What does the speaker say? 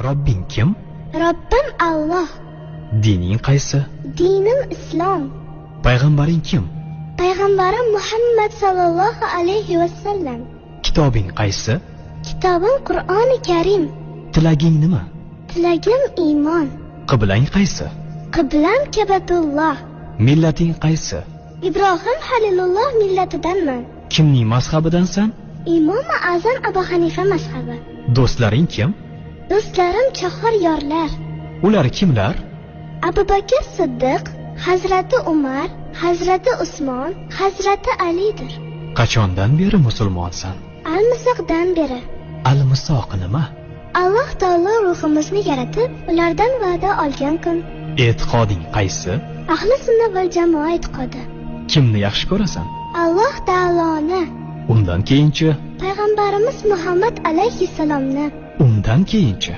Robbing kim? Robbim Alloh. Dining qaysi? Dinim Islom. Payg'ambaring kim? Payg'ambarim Muhammad sallallohu alayhi vasallam. Kitobing qaysi? Kitobim Qur'oni Karim. Tilaging nima? Tilagim iymon. Qiblang qaysi? Qiblam Kabatulloh. Millating qaysi? Ibrohim Halilulloh millatidanman. Kimning mazhabidansan? Imom Azam Abu Hanifa mazhabi. Do'stlaring kim? Do'stlarim chahor yorlar. Ular kimlar? Abu Bakr Siddiq, Hazrati Umar, Hazrati Usmon, Hazrati Alidir. Qachondan beri musulmonsan? Al-Misoqdan beri. Al-Misoq nima? Alloh taolo ruhimizni yaratib, ulardan va'da olgan kun. E'tiqoding qaysi? Ahli sunna val jamoa e'tiqodi. Kimni yaxshi ko'rasan? Alloh taoloni. Undan keyinchi? Payg'ambarimiz Muhammad alayhissalomni. Undan keyinchi?